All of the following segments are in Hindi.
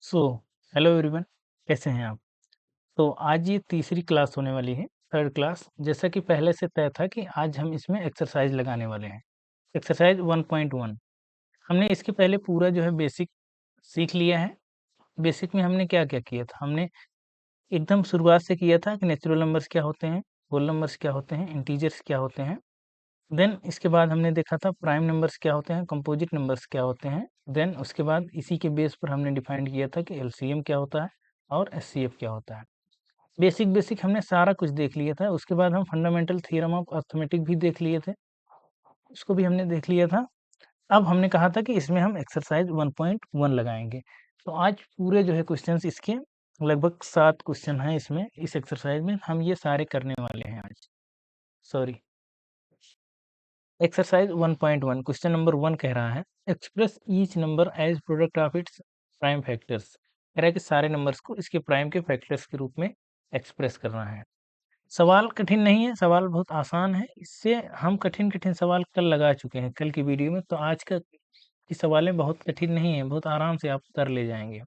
सो हेलो एवरीवन, कैसे हैं आप? तो आज ये तीसरी क्लास होने वाली है, थर्ड क्लास। जैसा कि पहले से तय था कि आज हम इसमें एक्सरसाइज लगाने वाले हैं। एक्सरसाइज 1.1 हमने इसके पहले पूरा जो है बेसिक सीख लिया है। बेसिक में हमने क्या-क्या किया था? हमने एकदम शुरुआत से किया था कि नेचुरल नंबर्स क्या होते हैं, होल नंबर्स क्या होते हैं, इंटीजर्स क्या होते हैं। देन इसके बाद हमने देखा था प्राइम नंबर्स क्या होते हैं, कंपोजिट नंबर्स क्या होते हैं। देन उसके बाद इसी के बेस पर हमने डिफाइन किया था कि एलसीएम क्या होता है और एचसीएफ क्या होता है। बेसिक बेसिक हमने सारा कुछ देख लिया था। उसके बाद हम फंडामेंटल थ्योरम ऑफ अर्थमेटिक भी देख लिए थे, उसको भी हमने देख लिया था। अब हमने कहा था कि इसमें हम एक्सरसाइज 1.1 लगाएंगे। तो आज पूरे जो है क्वेश्चंस इसके लगभग 7 क्वेश्चन हैं इसमें, इस एक्सरसाइज में हम ये सारे करने वाले हैं आज। सॉरी, एक्सरसाइज 1.1 क्वेश्चन नंबर 1 कह रहा है express each number as product of its prime factors. कह रहा है कि सारे नंबर्स को इसके प्राइम के फैक्टर्स के रूप में एक्सप्रेस करना है। सवाल कठिन नहीं है, सवाल बहुत आसान है। इससे हम कठिन कठिन सवाल कल लगा चुके हैं कल की वीडियो में, तो आज का की सवालें बहुत कठिन नहीं है, बहुत आराम से आप कर ले जाएंगे।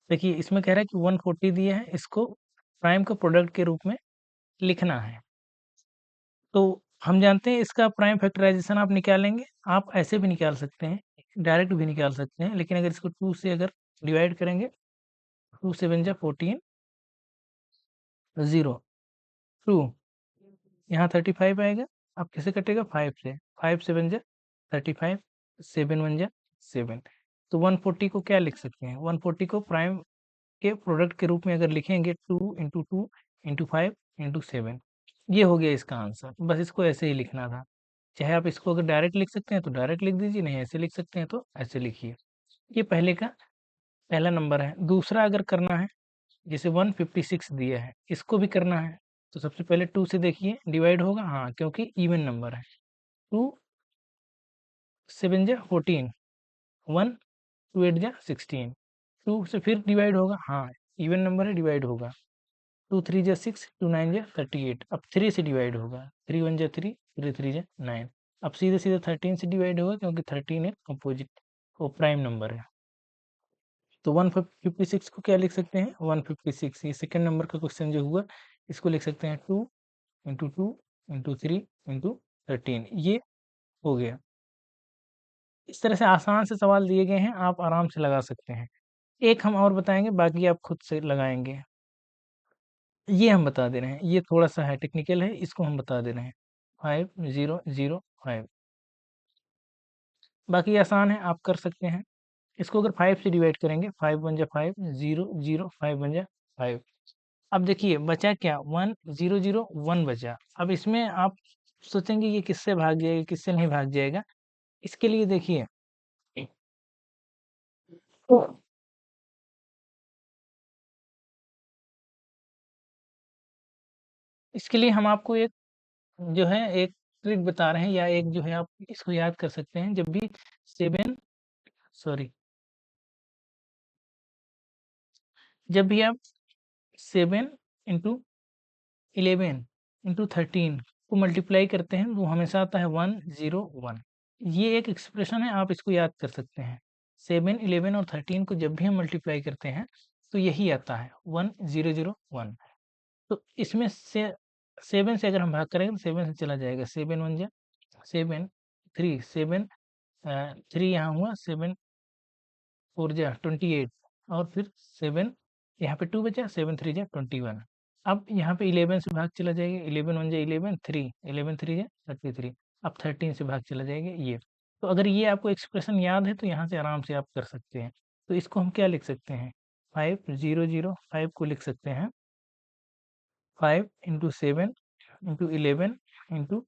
देखिए इसमें कह रहा है कि 140 दिया है, इसको प्राइम का प्रोडक्ट के रूप में लिखना है। तो हम जानते हैं इसका प्राइम फैक्टराइजेशन आप निकालेंगे, आप ऐसे भी निकाल सकते हैं, डायरेक्ट भी निकाल सकते हैं, लेकिन अगर इसको 2 से अगर डिवाइड करेंगे, 2 7 जा 14, 0, 2, यहाँ 35 आएगा। अब कैसे कटेगा? 5 से, 5 7 जा 35, 7 1 जा 7। तो 140 को क्या लिख सकते हैं? 140 को प्राइम के प्रोडक्ट के रूप में अगर लिखेंगे 2 इंटू 2 इंटू 5 इंटू 7, ये हो गया इसका आंसर। बस इसको ऐसे ही लिखना था। चाहे आप इसको अगर डायरेक्ट लिख सकते हैं तो डायरेक्ट लिख दीजिए, नहीं ऐसे लिख सकते हैं तो ऐसे लिखिए। ये पहले का पहला नंबर है। दूसरा अगर करना है, जैसे 156 दिया है, इसको भी करना है, तो सबसे पहले 2 से देखिए डिवाइड होगा, हाँ, क्योंकि इवन नंबर है। 2 7 जा 14, 1 2 8 जा 16, 2 से फिर डिवाइड होगा, हाँ, इवन नंबर है, डिवाइड होगा। 2 3 जा 6, 2 9 जा 38। अब 3 से डिवाइड होगा, 3 1 जा 3, 3 3 जा 9। अब सीधे सीधे 13 से डिवाइड होगा, क्योंकि 13 एक अपोजिट वो प्राइम नंबर है। तो 156 को क्या लिख सकते हैं? 156, ये सेकंड नंबर का क्वेश्चन जो हुआ, इसको लिख सकते हैं 2 इंटू 2 इंटू 3 इंटू 13। ये हो गया। इस तरह से आसान से सवाल दिए गए हैं, आप आराम से लगा सकते हैं। एक हम और बताएंगे, बाकी आप खुद से लगाएंगे। ये हम बता दे रहे हैं, ये थोड़ा सा है टेक्निकल है, इसको हम बता दे रहे हैं। 5005, बाकी आसान है, आप कर सकते हैं। इसको अगर 5 से डिवाइड करेंगे, 5 1 जा 5, 0 0 5 1 जा 5। अब देखिए बचा क्या? 1 0 0 1 बचा। अब इसमें आप सोचेंगे ये किससे भाग जाएगा, किससे नहीं भाग जाएगा। इसके लिए देखिए, इसके लिए हम आपको एक जो है एक ट्रिक बता रहे हैं, या एक जो है आप इसको याद कर सकते हैं। जब भी 7 सॉरी जब भी आप 7 इंटू 11 इंटू 13 को मल्टीप्लाई करते हैं, वो हमेशा आता है 101। ये एक एक्सप्रेशन है, आप इसको याद कर सकते हैं। 7 11 और 13 को जब भी हम मल्टीप्लाई करते हैं, तो यही आता है 1001। तो इसमें से 7 से अगर हम भाग करेंगे तो 7 से चला जाएगा, 7 1 जा 7, 3 7, 3 यहाँ हुआ, 7 4 जा 28, और फिर 7 यहाँ पे 2 बचा, 7 3 जा 21। अब यहाँ पे 11 से भाग चला जाएगा, 11 1 जा 11, 3 11 3 जा 33। अब 13 से भाग चला जाएगा ये। तो अगर ये आपको एक्सप्रेशन याद है तो यहाँ से आराम से आप कर सकते हैं। तो इसको हम क्या लिख सकते हैं? 5 0 0 5 को लिख सकते हैं 5 इंटू 7 इंटू 11 इंटू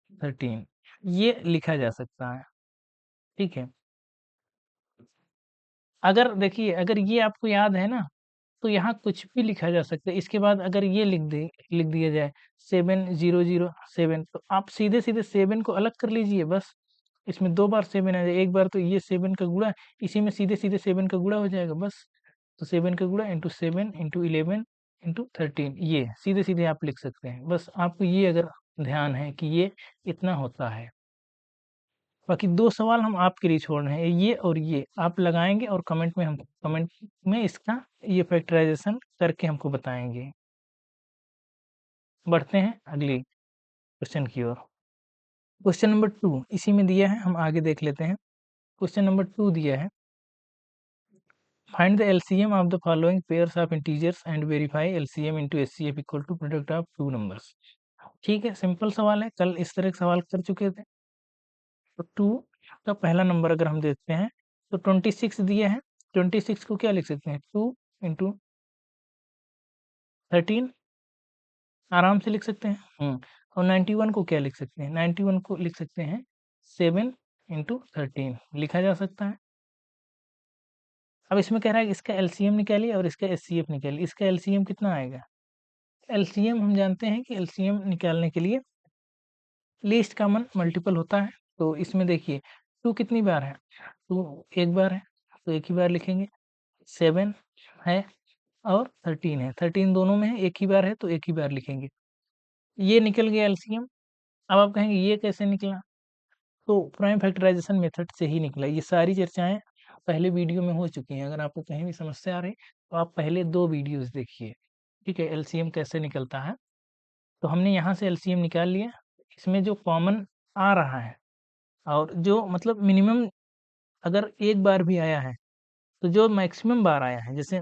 13, ये लिखा जा सकता है। ठीक है। अगर देखिए, अगर ये आपको याद है ना, तो यहाँ कुछ भी लिखा जा सकता है। इसके बाद अगर ये लिख दिया जाए 7 0 0 7, तो आप सीधे सीधे 7 को अलग कर लीजिए बस। इसमें 2 बार 7 आ जाए, एक बार तो ये 7 का गुणा, इसी में सीधे सीधे 7 का गुणा हो जाएगा बस। तो 7 का गुणा इंटू 7 इंटू 11 इंटू 13, ये सीधे सीधे आप लिख सकते हैं। बस आपको ये अगर ध्यान है कि ये इतना होता है। बाकी 2 सवाल हम आपके लिए छोड़ रहे हैं, ये और ये आप लगाएँगे और कमेंट में इसका ये फैक्टराइज़ेशन करके हमको बताएँगे। बढ़ते हैं अगली क्वेश्चन की ओर। क्वेश्चन नंबर 2 इसी में दिया है, हम आगे देख लेते हैं। क्वेश्चन नंबर 2 दिया है, find the LCM of the following pairs of integers and verify LCM into HCF equal to product of two numbers. ठीक है, सिंपल सवाल है, कल इस तरह के सवाल कर चुके थे। तो 2 का पहला नंबर अगर हम देखते हैं तो 26 दिया है, 26 को क्या लिख सकते हैं, 2 इंटू 13 आराम से लिख सकते हैं। और 91 को क्या लिख सकते हैं, 91 को लिख सकते हैं 7 इंटू 13 लिखा जा सकता है। अब इसमें कह रहा है कि इसका एलसीएम निकालिए और इसका एचसीएफ निकालिए। इसका एलसीएम कितना आएगा, एलसीएम हम जानते हैं कि एलसीएम निकालने के लिए लीस्ट कॉमन मल्टीपल होता है। तो इसमें देखिए 2 कितनी बार है, 2 एक बार है, तो एक ही बार लिखेंगे। 7 है और 13 है, 13 दोनों में है, एक ही बार है तो एक ही बार लिखेंगे। ये निकल गया एलसीएम। अब आप कहेंगे ये कैसे निकला, तो प्राइम फैक्टराइजेशन मेथड से ही निकला। ये सारी चर्चाएं पहले वीडियो में हो चुकी हैं, अगर आपको कहीं भी समस्या आ रही तो आप पहले 2 वीडियोस देखिए। ठीक है, एलसीएम कैसे निकलता है। तो हमने यहाँ से एलसीएम निकाल लिया, इसमें जो कॉमन आ रहा है और जो मतलब मिनिमम अगर एक बार भी आया है, तो जो मैक्सिमम बार आया है, जैसे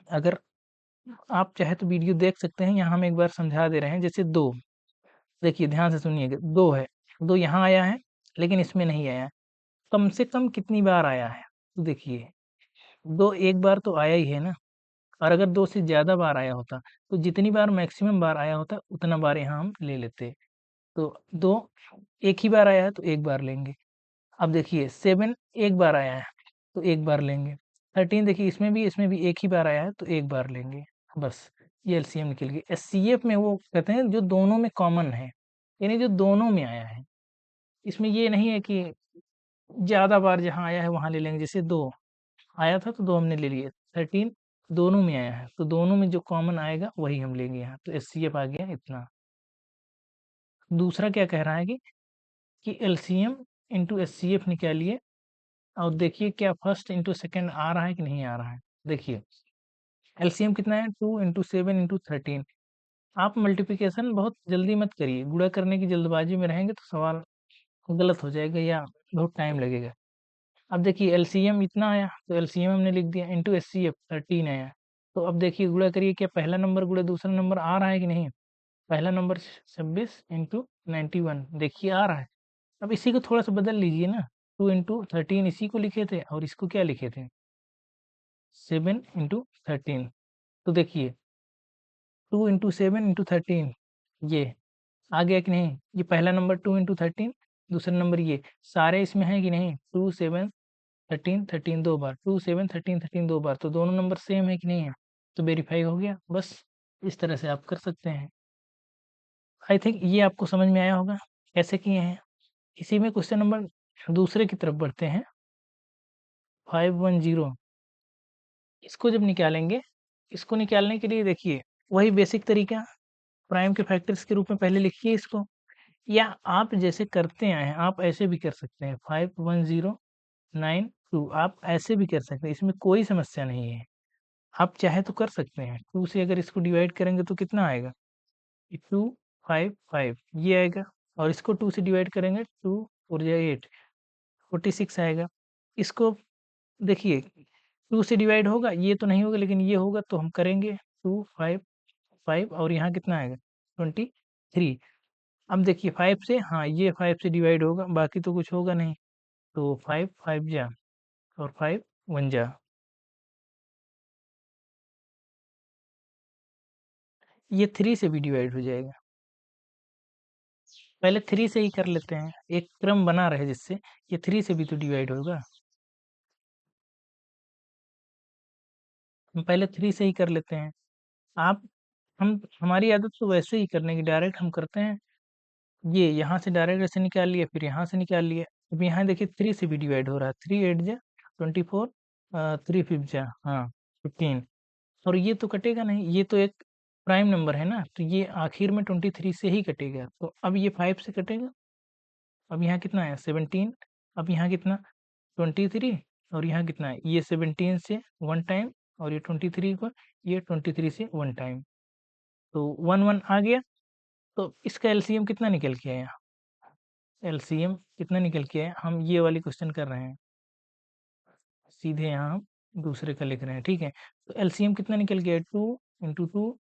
अगर आप चाहे तो वीडियो देख सकते हैं, यहाँ हम एक बार समझा दे रहे हैं। जैसे 2, देखिए ध्यान से सुनिएगा, 2 है, 2 यहाँ आया है लेकिन इसमें नहीं आया है। कम से कम कितनी बार आया है, तो देखिए 2 एक बार तो आया ही है ना, और अगर 2 से ज़्यादा बार आया होता तो जितनी बार मैक्सिमम बार आया होता उतना बार यहाँ हम ले लेते। तो 2 एक ही बार आया है तो एक बार लेंगे। अब देखिए 7 एक बार आया है तो एक बार लेंगे। 13 देखिए इसमें भी एक ही बार आया है तो एक बार लेंगे। बस ये एलसीएम निकल गई। एचसीएफ में वो कहते हैं जो दोनों में कॉमन है, यानी जो दोनों में आया है। इसमें ये नहीं है कि ज़्यादा बार जहाँ आया है वहाँ ले लेंगे। जैसे 2 आया था तो 2 हमने ले लिए, 13 दोनों में आया है तो दोनों में जो कॉमन आएगा वही हम लेंगे यहाँ। तो एचसीएफ आ गया इतना। दूसरा क्या कह रहा है कि एलसीएम इंटू एचसीएफ निकालिए और देखिए क्या फर्स्ट इंटू सेकंड आ रहा है कि नहीं आ रहा है। देखिए एलसीएम कितना है, 2 इंटू 7 इंटू 13। आप मल्टीप्लिकेशन बहुत जल्दी मत करिए, गुणा करने की जल्दबाजी में रहेंगे तो सवाल गलत हो जाएगा या बहुत टाइम लगेगा। अब देखिए एलसीएम इतना आया तो एलसीएम हमने लिख दिया, इंटू एचसीएफ 13 आया। तो अब देखिए गुणा करिए, क्या पहला नंबर गुणा दूसरा नंबर आ रहा है कि नहीं। पहला नंबर 26 इंटू 91 देखिए आ रहा है। अब इसी को थोड़ा सा बदल लीजिए ना, 2 इंटू 13 इसी को लिखे थे और इसको क्या लिखे थे, 7 इंटू 13। तो देखिए 2 इंटू 7 इंटू 13 ये आ गया कि नहीं। ये पहला नंबर 2 इंटू 13, दूसरा नंबर ये सारे इसमें है कि नहीं, 2 7 13 13 दो बार, 2 7 13 13 दो बार, तो दोनों नंबर सेम है कि नहीं है, तो वेरीफाई हो गया। बस इस तरह से आप कर सकते हैं। आई थिंक ये आपको समझ में आया होगा कैसे किए हैं। इसी में क्वेश्चन नंबर दूसरे की तरफ बढ़ते हैं। 510 इसको जब निकालेंगे, इसको निकालने के लिए देखिए वही बेसिक तरीका, प्राइम के फैक्टर्स के रूप में पहले लिखिए इसको, या आप जैसे करते आए हैं आप ऐसे भी कर सकते हैं। 51092 आप ऐसे भी कर सकते हैं, इसमें कोई समस्या नहीं है। आप चाहे तो कर सकते हैं। 2 से अगर इसको डिवाइड करेंगे तो कितना आएगा, 255 ये आएगा, और इसको 2 से डिवाइड करेंगे 2 4 जा 8 46 आएगा। इसको देखिए 2 से डिवाइड होगा, ये तो नहीं होगा लेकिन ये होगा तो हम करेंगे 255 और यहाँ कितना आएगा 23। अब देखिए 5 से, हाँ ये 5 से डिवाइड होगा, बाकी तो कुछ होगा नहीं। तो 5 5 जा और 5 1 जा, ये 3 से भी डिवाइड हो जाएगा। पहले 3 से ही कर लेते हैं, एक क्रम बना रहे जिससे, ये 3 से भी तो डिवाइड होगा। हम पहले 3 से ही कर लेते हैं। आप हम हमारी आदत तो वैसे ही करने की, डायरेक्ट हम करते हैं। ये यहाँ से डायरेक्ट ऐसे निकाल लिया, फिर यहाँ से निकाल लिया। अब यहाँ देखिए 3 से भी डिवाइड हो रहा है, 3 8 जा 24, 3 5 जा, हाँ 15। और ये तो कटेगा नहीं, ये तो एक प्राइम नंबर है ना, तो ये आखिर में 23 से ही कटेगा। तो अब ये 5 से कटेगा, अब यहाँ कितना है 17, अब यहाँ कितना 23, और यहाँ कितना है ये 17 से 1 टाइम, और ये 23 को ये 23 से 1 टाइम, तो 1 1 आ गया। तो इसका एलसीएम कितना निकल के आया, एलसीएम कितना निकल के आया, हम ये वाली क्वेश्चन कर रहे हैं, सीधे यहाँ हम दूसरे का लिख रहे हैं, ठीक है। तो एलसीएम कितना निकल गया, 2 × 2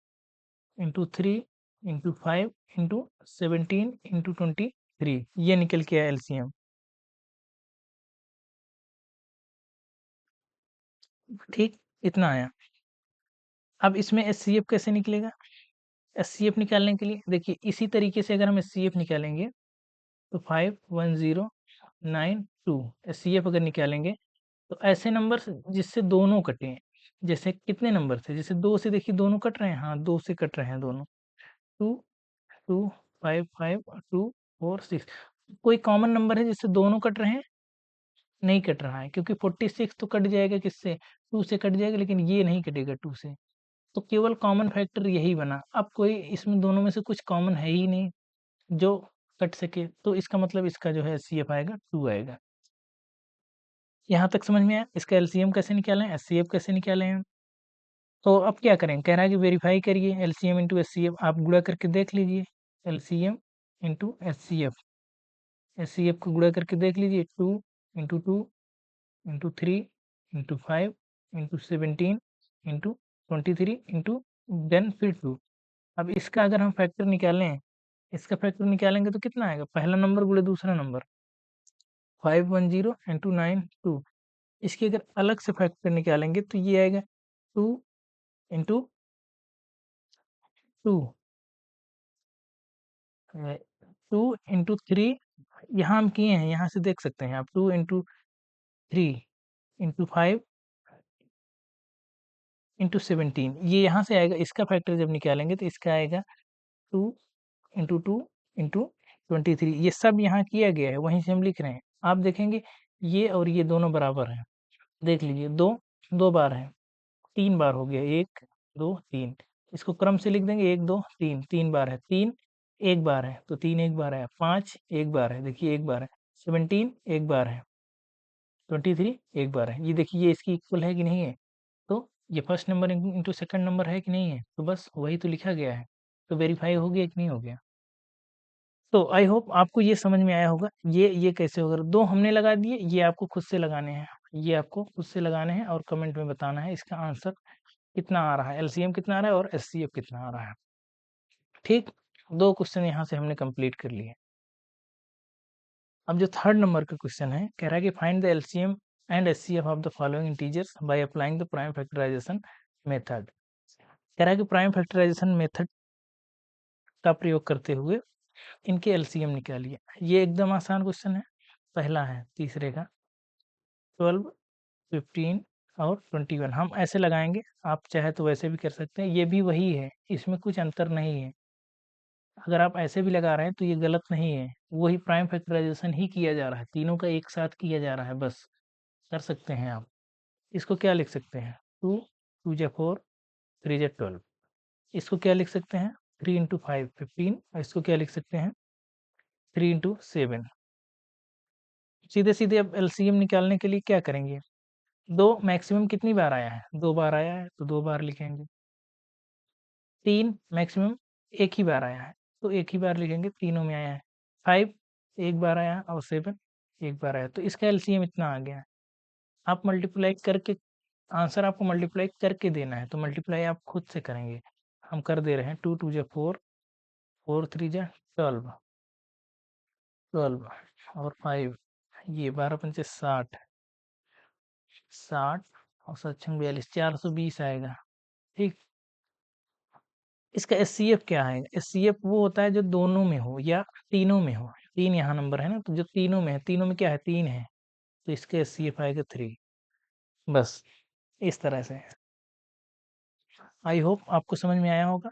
× 3 × 5 × 17 × 23, ये निकल के आया एलसीएम। ठीक, इतना आया। अब इसमें एचसीएफ कैसे निकलेगा, एचसीएफ निकालने के लिए देखिए इसी तरीके से अगर हम एचसीएफ निकालेंगे तो 51092 एचसीएफ अगर निकालेंगे तो ऐसे नंबर जिससे दोनों कटे हैं, जैसे कितने नंबर थे, जैसे 2 से देखिए दोनों कट रहे हैं, हाँ 2 से कट रहे हैं दोनों, 2 2 5 5 2 4 6, कोई कॉमन नंबर है जिससे दोनों कट रहे हैं, नहीं कट रहा है, क्योंकि 46 तो कट जाएगा किससे, 2 से कट जाएगा, लेकिन ये नहीं कटेगा 2 से, तो केवल कॉमन फैक्टर यही बना। अब कोई इसमें दोनों में से कुछ कॉमन है ही नहीं जो कट सके, तो इसका मतलब इसका जो है एचसीएफ आएगा 2 आएगा। यहाँ तक समझ में आया, इसका एलसीएम कैसे निकालें, एचसीएफ कैसे निकालें हम। तो अब क्या करें, कह रहा है कि वेरीफाई करिए एलसीएम इंटू एचसीएफ, आप गुणा करके देख लीजिए, एलसीएम इंटू एचसीएफ, एचसीएफ को गुणा करके देख लीजिए, 2 × 2 × 3 × 5 × 17 × 23 देन फिर 2। अब इसका अगर हम फैक्टर निकालें, इसका फैक्टर निकालेंगे तो कितना आएगा, पहला नंबर गुणे दूसरा नंबर, 510 × 9 2। इसकी अगर अलग से फैक्टर निकालेंगे तो ये आएगा 2 × 2, 2 × 3, यहाँ हम किए हैं, यहाँ से देख सकते हैं आप, 2 × 3 × 5 × 17, ये यहाँ से आएगा, इसका फैक्टर जब निकालेंगे तो इसका आएगा 2 × 2 × 23, ये सब यहाँ किया गया है, वहीं से हम लिख रहे हैं। आप देखेंगे ये और ये दोनों बराबर हैं, देख लीजिए, दो दो बार है, 3 बार हो गया, 1 2 3, इसको क्रम से लिख देंगे, 1 2 3, 3 बार है, 3 एक बार है तो 3 एक बार है, 5 एक बार है, देखिए एक बार है, 17 एक बार है, 23 एक बार है, ये देखिए ये इसकी इक्वल है कि नहीं है, तो ये first number into second number है कि नहीं है, तो बस वही तो लिखा गया है, तो वेरीफाई हो गया कि नहीं हो गया। तो आई होप आपको ये समझ में आया होगा, ये कैसे होगा, दो हमने लगा दिए, ये आपको खुद से लगाने हैं, ये आपको खुद से लगाने हैं और कमेंट में बताना है इसका आंसर कितना आ रहा है, एलसीएम कितना आ रहा है और एचसीएफ कितना आ रहा है। ठीक, दो क्वेश्चन यहाँ से हमने कंप्लीट कर लिए। अब जो थर्ड नंबर का क्वेश्चन है, कह रहा है कि find the LCM and HCF of the following integers by applying the prime factorisation method. कह रहा है कि प्राइम फैक्टराइजेशन मेथड का प्रयोग करते हुए इनके एलसीएम निकालिए। ये एकदम आसान क्वेश्चन है, पहला है तीसरे का, 12 15 और 21, हम ऐसे लगाएंगे, आप चाहे तो वैसे भी कर सकते हैं, ये भी वही है, इसमें कुछ अंतर नहीं है। अगर आप ऐसे भी लगा रहे हैं तो ये गलत नहीं है, वही प्राइम फैक्टराइजेशन ही किया जा रहा है, तीनों का एक साथ किया जा रहा है, बस कर सकते हैं आप। इसको क्या लिख सकते हैं, 2 2 जा 4 3 जा 12, इसको क्या लिख सकते हैं, 3 × 5 15, और इसको क्या लिख सकते हैं, 3 × 7। सीधे सीधे अब एलसीएम निकालने के लिए क्या करेंगे, दो मैक्सिमम कितनी बार आया है, 2 बार आया है तो 2 बार लिखेंगे, 3 मैक्सिमम एक ही बार आया है तो एक ही बार लिखेंगे, तीनों में आया है, 5 एक बार आया और 7 एक बार आया, तो इसका एलसीएम इतना आ गया है। आप मल्टीप्लाई करके, आंसर आपको मल्टीप्लाई करके देना है, तो मल्टीप्लाई आप खुद से करेंगे, हम कर दे रहे हैं, 2 2 जा 4 4 3 जा 12 12 और 5, ये 12 पंचे 60 60 और 7 42, 420 आएगा। ठीक, इसका एचसीएफ क्या है, एचसीएफ वो होता है जो दोनों में हो या तीनों में हो, तीन यहाँ नंबर है ना, तो जो तीनों में है, तीनों में क्या है, 3 है, तो इसका एचसीएफ आएगा 3, बस इस तरह से। आई होप आपको समझ में आया होगा।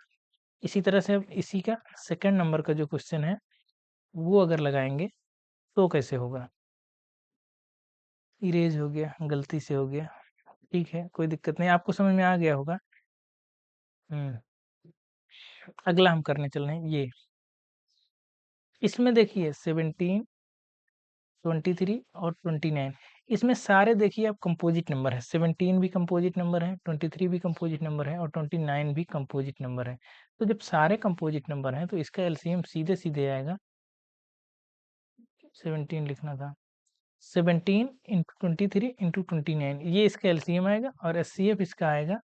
इसी तरह से अब इसी का सेकंड नंबर का जो क्वेश्चन है वो अगर लगाएंगे तो कैसे होगा, इरेज हो गया, गलती से हो गया, ठीक है कोई दिक्कत नहीं, आपको समझ में आ गया होगा। हम्म, अगला हम करने चल रहे हैं ये, इसमें देखिए 17 23 और 29। इसमें सारे देखिए आप कंपोजिट नंबर है, 17 भी कंपोजिट नंबर है, 23 भी कंपोजिट नंबर है और 29 भी कंपोजिट नंबर है। तो जब सारे कंपोजिट नंबर हैं तो इसका एलसीएम सीधे सीधे आएगा, 17 लिखना था, 17 इंटू 23 इंटू 29, ये इसका एलसीएम आएगा और एचसीएफ इसका आएगा।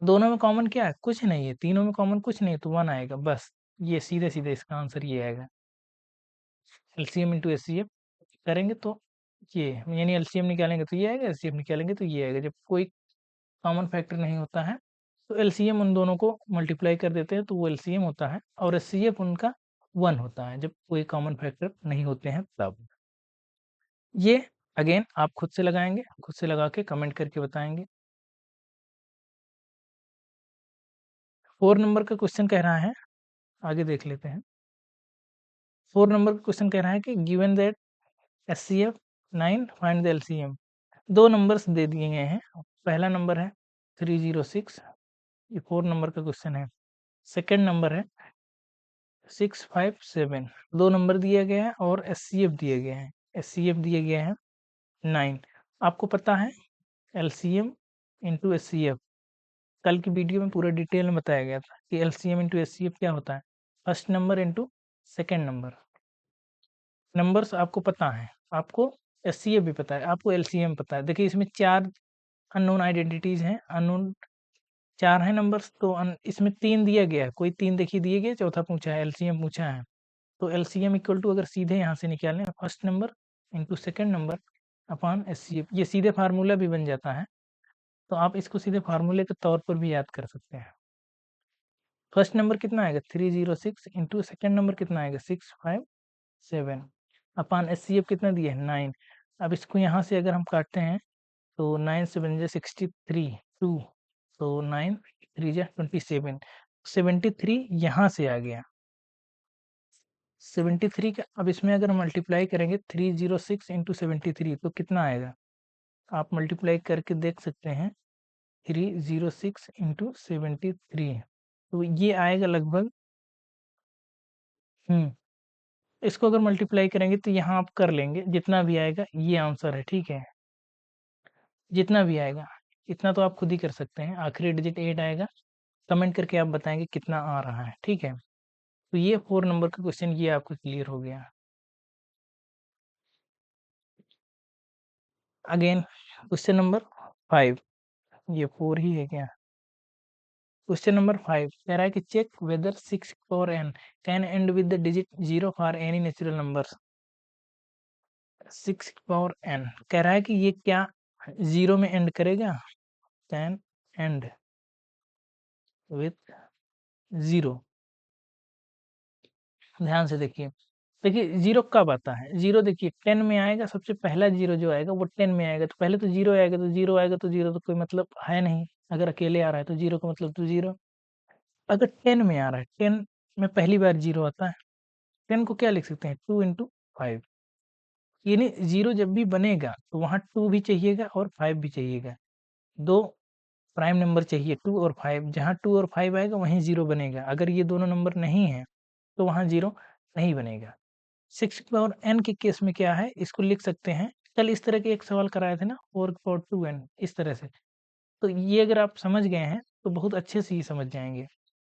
दोनों में कॉमन क्या है? कुछ नहीं है, तीनों में कॉमन कुछ नहीं है तो 1 आएगा बस। ये सीधे सीधे इसका आंसर ये आएगा। एलसीएम इंटू एचसीएफ करेंगे तो ये, यानी एलसीएम निकालेंगे तो ये आएगा, एचसीएफ निकालेंगे तो ये आएगा। जब कोई कॉमन फैक्टर नहीं होता है तो एलसीएम उन दोनों को मल्टीप्लाई कर देते हैं तो वो एलसीएम होता है, और एचसीएफ उनका 1 होता है जब कोई कॉमन फैक्टर नहीं होते हैं तब। ये अगेन आप खुद से लगाएंगे, खुद से लगा के कमेंट करके बताएंगे। 4 नंबर का क्वेश्चन कह रहा है, आगे देख लेते हैं। 4 नंबर का क्वेश्चन कह रहा है कि given that HCF 9 find the LCM. दो नंबर्स दे दिए गए हैं, पहला नंबर है 306, ये 4 नंबर का क्वेश्चन है। सेकंड नंबर है 657, दो नंबर दिया गया है और एचसीएफ दिए गए हैं। एचसीएफ दिए गए हैं 9। आपको पता है एलसीएम इंटू एचसीएफ, कल की वीडियो में पूरा डिटेल में बताया गया था कि एलसीएम इंटू एचसीएफ क्या होता है, first number into second number. Numbers आपको पता है, आपको एचसीएफ भी पता है, आपको एलसीएम पता है। देखिए इसमें 4 अननोन आइडेंटिटीज हैं, अननोन 4 हैं नंबर्स, तो इसमें 3 दिया गया है, कोई 3 देखिए दिए गए, चौथा पूछा है, एलसीएम पूछा है। तो एलसीएम इक्वल टू अगर सीधे यहाँ से निकालें, first number into second number upon HCF, ये सीधे फार्मूला भी बन जाता है। तो आप इसको सीधे फार्मूले के तौर पर भी याद कर सकते हैं। फर्स्ट नंबर कितना आएगा 306 इंटू सेकेंड नंबर कितना आएगा 657 अपॉन एचसीएफ कितना दिया है 9। अब इसको यहाँ से अगर हम काटते हैं तो 9 से बन जाए 63 2, तो 9 3 जा 27, 73 यहाँ से आ गया 73 का। अब इसमें अगर मल्टीप्लाई करेंगे 306 इंटू 73 तो कितना आएगा, आप मल्टीप्लाई करके देख सकते हैं। 306 इंटू 73 तो ये आएगा लगभग, इसको अगर मल्टीप्लाई करेंगे तो यहाँ आप कर लेंगे, जितना भी आएगा ये आंसर है, ठीक है। जितना भी आएगा इतना तो आप खुद ही कर सकते हैं, आखिरी डिजिट 8 आएगा। कमेंट करके आप बताएंगे कितना आ रहा है, ठीक है। तो ये 4 नंबर का क्वेश्चन ये आपको क्लियर हो गया। अगेन क्वेश्चन नंबर 5, ये 4 ही है क्या? क्वेश्चन नंबर 5 कह रहा है कि चेक वेदर 6 और n can and with the digit 0 for any natural numbers. 6 और n कह रहा है कि ये क्या 0 में एंड करेगा, कैन एंड विथ 0। ध्यान से देखिए, देखिए 0 कब आता है, 0 देखिए 10 में आएगा, सबसे पहला 0 जो आएगा वो 10 में आएगा, तो पहले तो 0 आएगा, तो 0 आएगा तो 0 तो कोई मतलब है नहीं, अगर अकेले आ रहा है तो 0 का मतलब तो 0। अगर 10 में आ रहा है, 10 में पहली बार 0 आता है, 10 को क्या लिख सकते हैं 2 इंटू 5, यानी 0 जब भी बनेगा तो वहाँ 2 भी चाहिएगा और 5 भी चाहिएगा, दो प्राइम नंबर चाहिए 2 और 5, जहाँ 2 और 5 आएगा वहीं 0 बनेगा। अगर ये दोनों नंबर नहीं है तो वहाँ 0 नहीं बनेगा। 6 पावर n के केस में क्या है, इसको लिख सकते हैं, कल इस तरह के एक सवाल कराए थे ना 4 पावर 2n, इस तरह से। तो ये अगर आप समझ गए हैं तो बहुत अच्छे से ही समझ जाएंगे।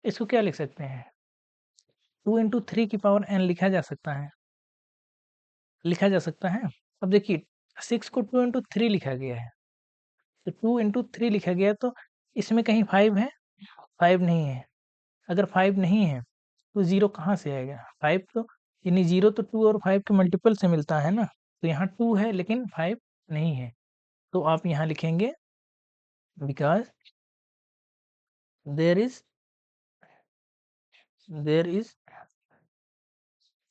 इसको क्या लिख सकते हैं, 2 इंटू 3 की पावर n लिखा जा सकता है, लिखा जा सकता है। अब देखिए 6 को 2 इंटू 3 लिखा गया है, तो 2 इंटू 3 लिखा गया, तो इसमें कहीं 5 है, 5 नहीं है। अगर 5 नहीं है तो 0 कहाँ से आएगा, 5 तो, यानी 0 तो 2 और 5 के मल्टीपल से मिलता है ना, तो यहाँ 2 है लेकिन 5 नहीं है। तो आप यहाँ लिखेंगे बिकॉज देर इज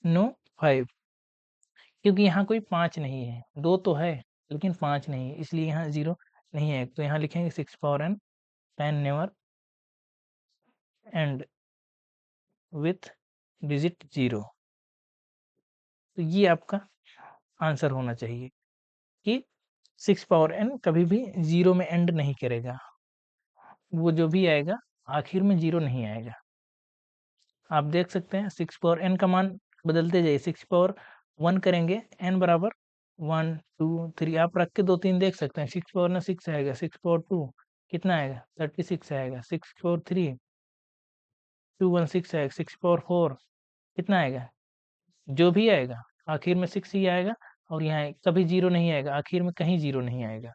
नो 5, क्योंकि यहाँ कोई 5 नहीं है, 2 तो है लेकिन 5 नहीं है, इसलिए यहाँ 0 नहीं है। तो यहाँ लिखेंगे 6 power n can never and with digit 0। तो ये आपका आंसर होना चाहिए कि 6 पावर n कभी भी 0 में एंड नहीं करेगा, वो जो भी आएगा आखिर में 0 नहीं आएगा। आप देख सकते हैं 6 पावर n का मान बदलते जाइए, 6 पावर 1 करेंगे n बराबर 1 2 3 आप रख के 2 3 देख सकते हैं। 6 पावर ना 6 आएगा, 6 पावर 2 कितना आएगा 36 आएगा, 6 पावर 3 216 आएगा, 6 पावर 4 कितना आएगा, जो भी आएगा आखिर में 6 ही आएगा। और यहाँ कभी जीरो नहीं आएगा, आखिर में कहीं जीरो नहीं आएगा।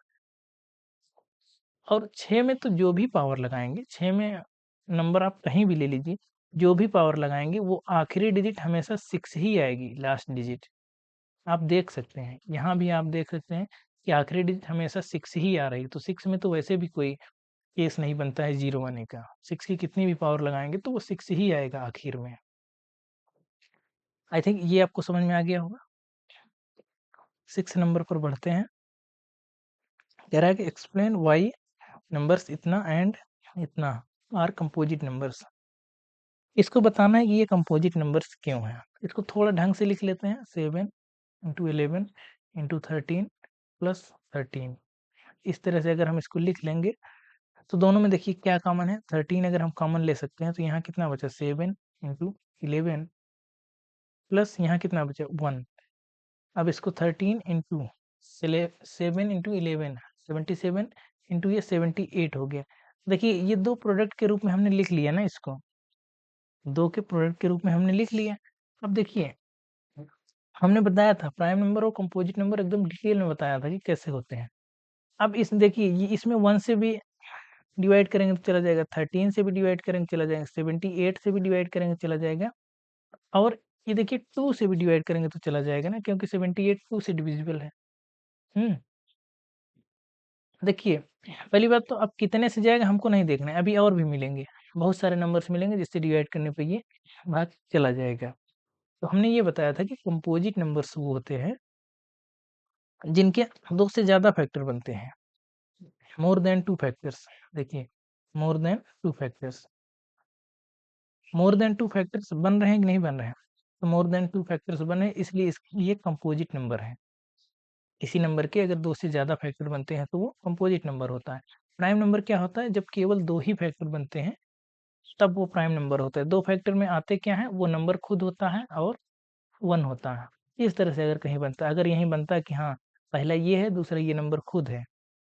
और 6 में तो जो भी पावर लगाएंगे, 6 में नंबर आप कहीं भी ले लीजिए, जो भी पावर लगाएंगे वो आखिरी डिजिट हमेशा 6 ही आएगी, लास्ट डिजिट। आप देख सकते हैं, यहाँ भी आप देख सकते हैं कि आखिरी डिजिट हमेशा 6 ही आ रही है। तो 6 में तो वैसे भी कोई केस नहीं बनता है जीरो आने का। 6 की कितनी भी पावर लगाएंगे तो वो 6 ही आएगा आखिर में। आई थिंक ये आपको समझ में आ गया होगा। 6 नंबर पर बढ़ते हैं। कह रहा है कि एक्सप्लेन वाई नंबर्स इतना एंड इतना आर कंपोजिट नंबर्स। इसको बताना है कि ये कंपोजिट नंबर्स क्यों हैं। इसको थोड़ा ढंग से लिख लेते हैं। 7 इंटू 11 इंटू 13 प्लस 13। इस तरह से अगर हम इसको लिख लेंगे तो दोनों में देखिए क्या कॉमन है। 13 अगर हम कॉमन ले सकते हैं तो यहाँ कितना बचा 7 इंटू 11 प्लस यहाँ कितना बचा 1। अब इसको 13 इंटू 7 इंटू 11 77 इंटू ये 78 हो गया। देखिए ये दो प्रोडक्ट के रूप में हमने लिख लिया ना, इसको दो के प्रोडक्ट के रूप में हमने लिख लिया। अब देखिए हमने बताया था प्राइम नंबर और कंपोजिट नंबर एकदम डिटेल में बताया था कि कैसे होते हैं। अब इस देखिए ये इसमें 1 से भी डिवाइड करेंगे तो चला जाएगा, 13 से भी डिवाइड करेंगे चला जाएगा, 78 से भी डिवाइड करेंगे चला जाएगा, और ये देखिए 2 से भी डिवाइड करेंगे तो चला जाएगा ना, क्योंकि 78 2 से डिविजिबल है। हम्म देखिए पहली बात तो अब कितने से जाएगा हमको नहीं देखना है, अभी और भी मिलेंगे, बहुत सारे नंबर्स मिलेंगे जिससे डिवाइड करने पे ये भाग चला जाएगा। तो हमने ये बताया था कि कंपोजिट नंबर्स वो होते हैं जिनके दो से ज्यादा फैक्टर बनते हैं, मोर देन टू फैक्टर्स। देखिए more than two factors, more than two factors बन रहे हैं कि नहीं बन रहे हैं। तो मोर देन टू फैक्टर्स बने इसलिए ये कंपोजिट नंबर है। इसी नंबर के अगर दो से ज्यादा फैक्टर बनते हैं तो वो कंपोजिट नंबर होता है। प्राइम नंबर क्या होता है, जब केवल दो ही फैक्टर बनते हैं तब वो प्राइम नंबर होता है। दो फैक्टर में आते क्या है, वो नंबर खुद होता है और 1 होता है। इस तरह से अगर कहीं बनता है, अगर यहीं बनता है कि हाँ पहला ये है दूसरा ये नंबर खुद है,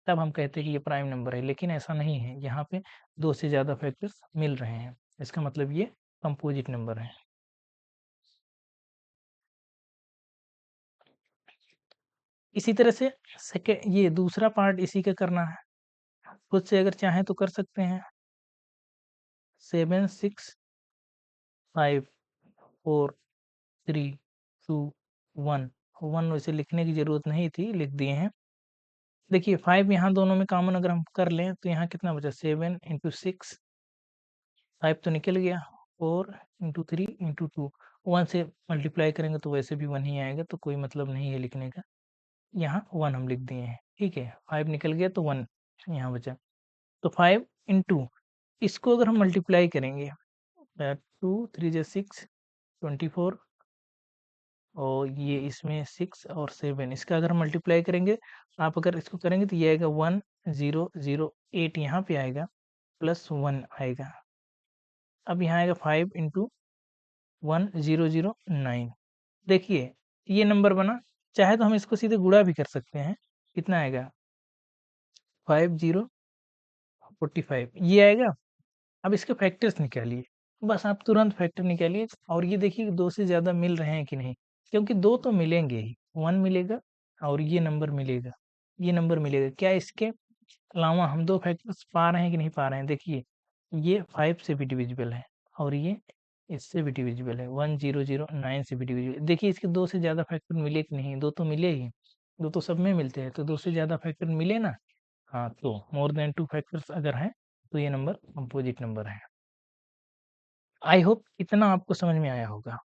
तब हम कहते हैं कि ये प्राइम नंबर है। लेकिन ऐसा नहीं है, यहाँ पे दो से ज्यादा फैक्टर्स मिल रहे हैं, इसका मतलब ये कंपोजिट नंबर है। इसी तरह से सेकेंड ये दूसरा पार्ट इसी का करना है, खुद से अगर चाहें तो कर सकते हैं। 7 6 5 4 3 2 1 1 वैसे लिखने की जरूरत नहीं थी, लिख दिए हैं। देखिए 5 यहाँ दोनों में कॉमन अगर हम कर लें तो यहाँ कितना बचा 7 इंटू 6, 5 तो निकल गया, 4 इंटू 3 इंटू 2, 1 से मल्टीप्लाई करेंगे तो वैसे भी 1 ही आएगा, तो कोई मतलब नहीं है लिखने का। यहाँ 1 हम लिख दिए हैं, ठीक है। 5 निकल गया तो 1 यहाँ बचा। तो 5 इंटू इसको अगर हम मल्टीप्लाई करेंगे, 2 3 6 24, और ये इसमें 6 और 7, इसका अगर हम मल्टीप्लाई करेंगे, आप अगर इसको करेंगे तो ये आएगा 1008 यहाँ पे आएगा, प्लस 1 आएगा। अब यहाँ आएगा 5 इंटू 1009। देखिए ये नंबर बना, चाहे तो हम इसको सीधे गुणा भी कर सकते हैं। कितना आएगा 5045 ये आएगा। अब इसके फैक्टर्स निकालिए, बस आप तुरंत फैक्टर निकालिए और ये देखिए कि दो से ज्यादा मिल रहे हैं कि नहीं, क्योंकि दो तो मिलेंगे ही, 1 मिलेगा और ये नंबर मिलेगा, ये नंबर मिलेगा। क्या इसके अलावा हम दो फैक्टर्स पा रहे हैं कि नहीं पा रहे हैं। देखिए ये 5 से भी डिविजिबल है और ये इससे भी डिविजिबल है, 1009 से भी डिविजिबल। देखिए इसके दो से ज्यादा फैक्टर मिले कि नहीं, दो तो मिले ही, दो तो सब में मिलते हैं, तो दो से ज्यादा फैक्टर मिले ना। हाँ तो मोर देन टू फैक्टर्स अगर हैं तो ये नंबर कंपोजिट नंबर है। आई होप इतना आपको समझ में आया होगा।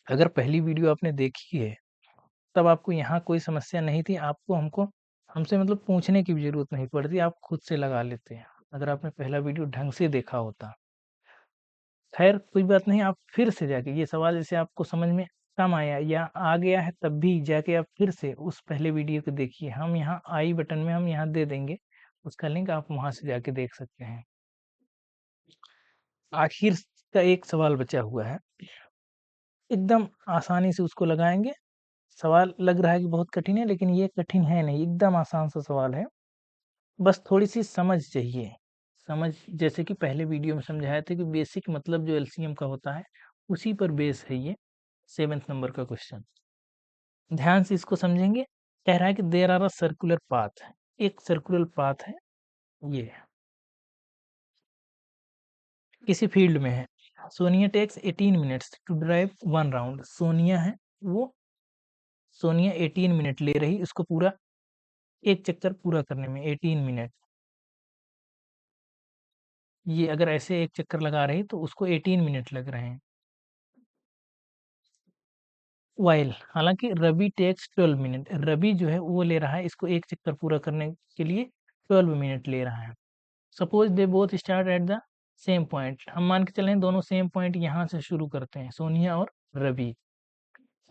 अगर पहली वीडियो आपने देखी है तब आपको यहाँ कोई समस्या नहीं थी, आपको हमको हमसे मतलब पूछने की भी जरूरत नहीं पड़ती, आप खुद से लगा लेते हैं अगर आपने पहला वीडियो ढंग से देखा होता। खैर कोई बात नहीं, आप फिर से जाके ये सवाल जैसे आपको समझ में कम आया या आ गया है तब भी जाके आप फिर से उस पहले वीडियो को देखिए। हम यहाँ आई बटन में हम यहाँ दे देंगे उसका लिंक, आप वहां से जाके देख सकते हैं। आखिर का एक सवाल बचा हुआ है, एकदम आसानी से उसको लगाएंगे सवाल लग रहा है कि बहुत कठिन है, लेकिन ये कठिन है नहीं, एकदम आसान सा सवाल है। बस थोड़ी-सी समझ चाहिए। समझ, जैसे कि पहले वीडियो में समझाया था कि बेसिक मतलब जो एलसीएम का होता है, उसी पर बेस है ये 7th नंबर का क्वेश्चन। ध्यान से इसको समझेंगे। कह रहा है कि there are a circular path, एक सर्कुलर पाथ है ये, किसी फील्ड में है। Sonia takes 18 minutes to drive 1 round. Sonia है वो, सोनिया 18 मिनट ले रही इसको पूरा, एक चक्कर पूरा करने में 18 मिनट। ये अगर ऐसे एक चक्कर लगा रही तो उसको 18 मिनट लग रहे हैं। व्हाइल, हालांकि रवि टेक्स 12 मिनट, रवि जो है वो ले रहा है इसको एक चक्कर पूरा करने के लिए 12 मिनट ले रहा है। Suppose they both start at the same point, हम मान के चलें दोनों सेम पॉइंट यहाँ से शुरू करते हैं, सोनिया और Ravi,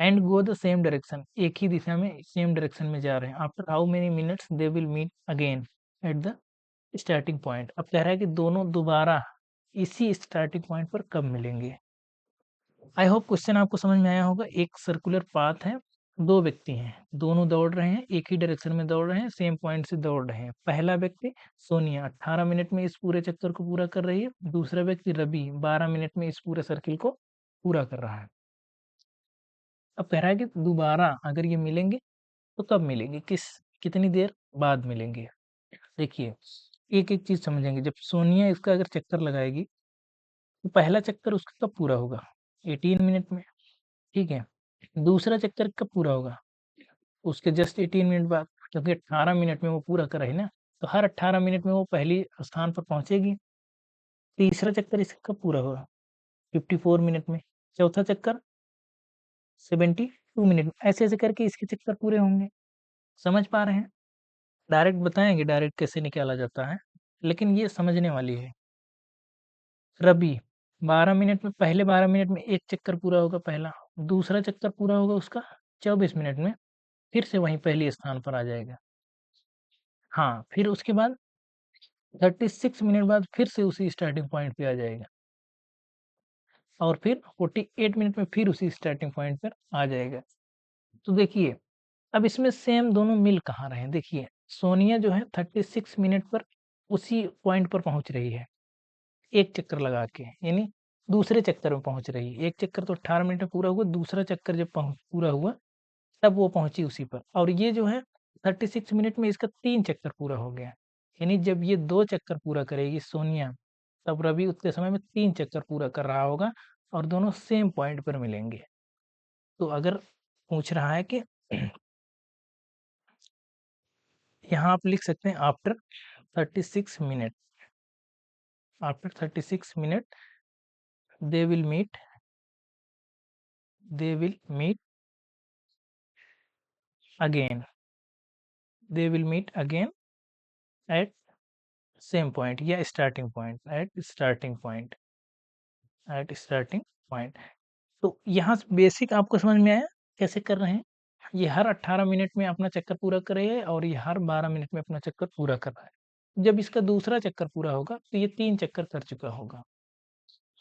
and go the same direction, एक ही दिशा में सेम डायरेक्शन में जा रहे हैं। After how many minutes they will meet again at the starting point. अब कह रहा है कि दोनों दोबारा इसी स्टार्टिंग पॉइंट पर कब मिलेंगे। आई होप क्वेश्चन आपको समझ में आया होगा। एक सर्कुलर पाथ है, दो व्यक्ति हैं, दोनों दौड़ रहे हैं, एक ही डायरेक्शन में दौड़ रहे हैं, सेम पॉइंट से दौड़ रहे हैं। पहला व्यक्ति सोनिया 18 मिनट में इस पूरे चक्कर को पूरा कर रही है, दूसरा व्यक्ति रवि 12 मिनट में इस पूरे सर्किल को पूरा कर रहा है। अब कह रहा है कि दोबारा अगर ये मिलेंगे तो कब मिलेंगे, कितनी देर बाद मिलेंगे। देखिए, एक एक चीज समझेंगे। जब सोनिया इसका अगर चक्कर लगाएगी तो पहला चक्कर उसका कब पूरा होगा, 18 मिनट में, ठीक है। दूसरा चक्कर कब पूरा होगा, उसके जस्ट 18 मिनट बाद, क्योंकि 18 मिनट में वो पूरा कर रही ना, तो हर 18 मिनट में वो पहली स्थान पर पहुंचेगी। तीसरा चक्कर इसका कब पूरा होगा, 54 मिनट में। चौथा चक्कर 72 मिनट में। ऐसे ऐसे करके इसके चक्कर पूरे होंगे। समझ पा रहे हैं। डायरेक्ट बताएंगे डायरेक्ट कैसे निकाला जाता है, लेकिन ये समझने वाली है। रबी 12 मिनट में, पहले 12 मिनट में एक चक्कर पूरा होगा पहला, दूसरा चक्कर पूरा होगा उसका 24 मिनट में, फिर से वहीं पहली स्थान पर आ जाएगा। हाँ, फिर उसके बाद 36 मिनट बाद फिर से उसी स्टार्टिंग पॉइंट पे आ जाएगा, और फिर 48 मिनट में फिर उसी स्टार्टिंग पॉइंट पर आ जाएगा। तो देखिए, अब इसमें सेम दोनों मिल कहाँ रहे हैं। देखिए, सोनिया जो है 36 मिनट पर उसी पॉइंट पर पहुंच रही है, एक चक्कर लगा के, यानी दूसरे चक्कर में पहुंच रही है। एक चक्कर तो 18 मिनट में पूरा हुआ, दूसरा चक्कर जब पूरा हुआ तब वो पहुंची उसी पर। और ये जो है 36 मिनट में इसका 3 चक्कर पूरा हो गया, यानी जब ये 2 चक्कर पूरा करेगी सोनिया, तब रवि उतने समय में 3 चक्कर पूरा कर रहा होगा, और दोनों सेम पॉइंट पर मिलेंगे। तो अगर पूछ रहा है कि यहाँ आप लिख सकते हैं after 36 minute, after 36 minute they will meet, they will meet again, they will meet again at same point या starting point, at starting point, at starting point. तो यहाँ से बेसिक आपको समझ में आया कैसे कर रहे हैं। ये हर 18 मिनट में अपना चक्कर पूरा कर रही है, और ये हर 12 मिनट में अपना चक्कर पूरा कर रहा है। जब इसका दूसरा चक्कर पूरा होगा तो ये 3 चक्कर कर चुका होगा,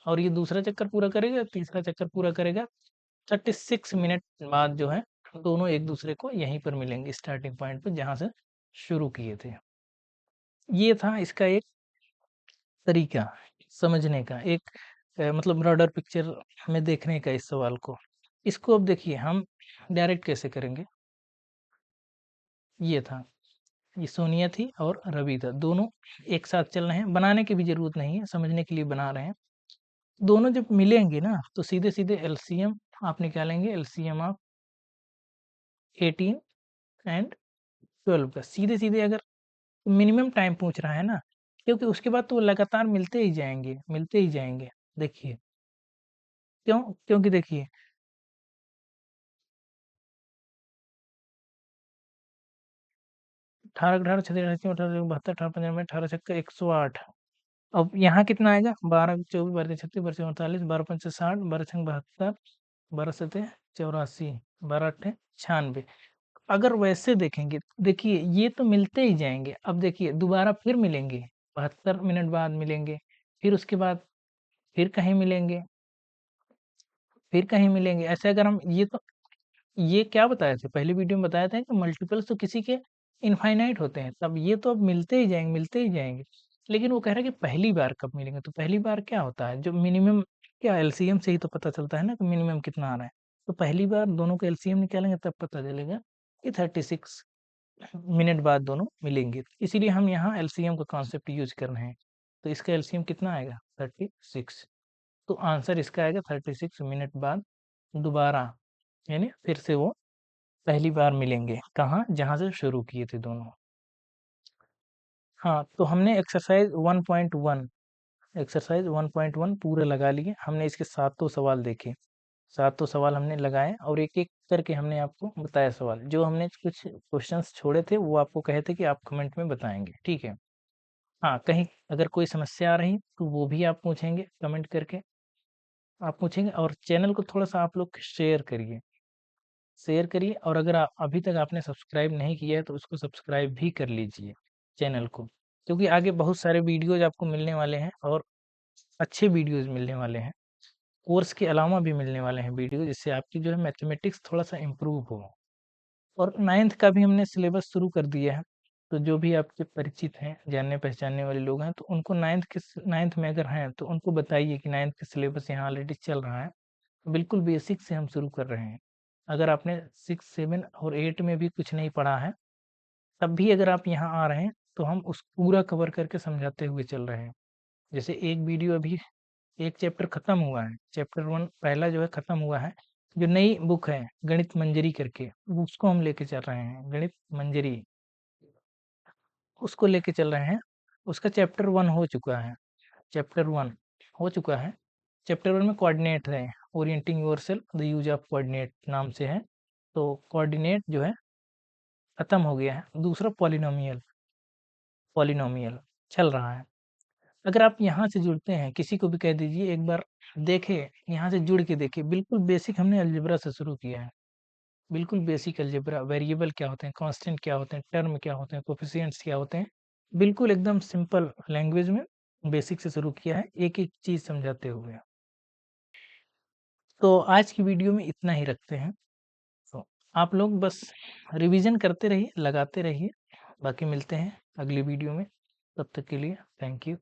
और ये दूसरा चक्कर पूरा करेगा, तीसरा चक्कर पूरा करेगा। 36 मिनट बाद जो है दोनों एक दूसरे को यहीं पर मिलेंगे स्टार्टिंग पॉइंट पर, जहाँ से शुरू किए थे। ये था इसका एक तरीका समझने का, एक मतलब ब्रॉडर पिक्चर में देखने का इस सवाल को। इसको अब देखिए हम डायरेक्ट कैसे करेंगे। ये था, ये सोनिया थी और रवि था, दोनों एक साथ चल रहे हैं, बनाने की भी जरूरत नहीं है, समझने के लिए बना रहे हैं। दोनों जब मिलेंगे ना तो सीधे सीधे एलसीएम आप निकालेंगे, एलसीएम ऑफ 18 एंड 12 का। सीधे सीधे अगर मिनिमम टाइम पूछ रहा है ना, क्योंकि उसके बाद तो वो लगातार मिलते ही जाएंगे, मिलते ही जाएंगे। देखिए क्यों, क्योंकि देखिए 18 18 छत्तीस 18 बहत्तर 18 95 18 छक्का 108। अब यहाँ कितना आएगा, 12 24 12 36 12 48 12 5 60 12 छंग 72 12 सतह 84 12 अट्ठे 96। अगर वैसे देखेंगे, देखिए ये तो मिलते ही जाएंगे। अब देखिए दोबारा फिर मिलेंगे, 72 मिनट बाद मिलेंगे, फिर उसके बाद फिर कहीं मिलेंगे, फिर कहीं मिलेंगे। ऐसे अगर हम ये क्या बताए थे पहली वीडियो में, बताया था कि मल्टीपल्स तो किसी के इनफाइनाइट होते हैं, तब ये तो अब मिलते ही जाएंगे, मिलते ही जाएंगे। लेकिन वो कह रहा है कि पहली बार कब मिलेंगे, तो पहली बार क्या होता है, जो मिनिमम, क्या एलसीएम से ही तो पता चलता है ना कि मिनिमम कितना आ रहा है। तो पहली बार दोनों का एलसीएम निकालेंगे तब पता चलेगा कि 36 मिनट बाद दोनों मिलेंगे। इसीलिए हम यहाँ एलसीएम का कॉन्सेप्ट यूज कर रहे हैं। तो इसका एलसीएम कितना आएगा, 36। तो आंसर इसका आएगा 36 मिनट बाद दोबारा, यानी फिर से वो पहली बार मिलेंगे। कहाँ, जहाँ से शुरू किए थे दोनों। हाँ, तो हमने एक्सरसाइज 1.1 पूरे लगा लिए। हमने इसके सातों सवाल देखे, सातों सवाल हमने लगाए और एक एक करके हमने आपको बताया सवाल। जो हमने कुछ क्वेश्चंस छोड़े थे वो आपको कहे थे कि आप कमेंट में बताएंगे, ठीक है। हाँ, कहीं अगर कोई समस्या आ रही तो वो भी आप पूछेंगे, कमेंट करके आप पूछेंगे। और चैनल को थोड़ा सा आप लोग शेयर करिए, शेयर करिए। और अगर आप अभी तक आपने सब्सक्राइब नहीं किया है तो उसको सब्सक्राइब भी कर लीजिए चैनल को, क्योंकि आगे बहुत सारे वीडियोज आपको मिलने वाले हैं और अच्छे वीडियोज मिलने वाले हैं। कोर्स के अलावा भी मिलने वाले हैं वीडियो, जिससे आपकी जो है मैथमेटिक्स थोड़ा सा इम्प्रूव हो। और 9th का भी हमने सिलेबस शुरू कर दिया है। तो जो भी आपके परिचित हैं, जानने पहचानने वाले लोग हैं, तो उनको 9th में अगर हैं तो उनको बताइए कि 9th का सिलेबस यहाँ ऑलरेडी चल रहा है। बिल्कुल बेसिक से हम शुरू कर रहे हैं। अगर आपने 6, 7 और 8 में भी कुछ नहीं पढ़ा है, तब भी अगर आप यहाँ आ रहे हैं तो हम उस पूरा कवर करके समझाते हुए चल रहे हैं। जैसे एक वीडियो अभी, एक चैप्टर खत्म हुआ है, चैप्टर 1 पहला जो है खत्म हुआ है। जो नई बुक है गणित मंजरी करके, उसको हम लेके चल रहे हैं, गणित मंजरी उसको लेके चल रहे हैं। उसका चैप्टर 1 हो चुका है, चैप्टर 1 हो चुका है। चैप्टर 1 में कोऑर्डिनेट है, orienting yourself the use of coordinate नाम से है। तो कोऑर्डिनेट जो है खत्म हो गया है। दूसरा पॉलिनोमियल, पॉलिनोमियल चल रहा है। अगर आप यहाँ से जुड़ते हैं, किसी को भी कह दीजिए एक बार देखे, यहाँ से जुड़ के देखिए। बिल्कुल बेसिक हमने अलजेब्रा से शुरू किया है, बिल्कुल बेसिक अलजेब्रा। वेरिएबल क्या होते हैं, कांस्टेंट क्या होते हैं, टर्म क्या होते हैं, कोफिशिएंट्स क्या होते हैं, बिल्कुल एकदम सिंपल लैंग्वेज में बेसिक से शुरू किया है, एक एक चीज समझाते हुए। तो आज की वीडियो में इतना ही रखते हैं। तो आप लोग बस रिवीजन करते रहिए, लगाते रहिए। बाकी मिलते हैं अगली वीडियो में, तब तक के लिए थैंक यू।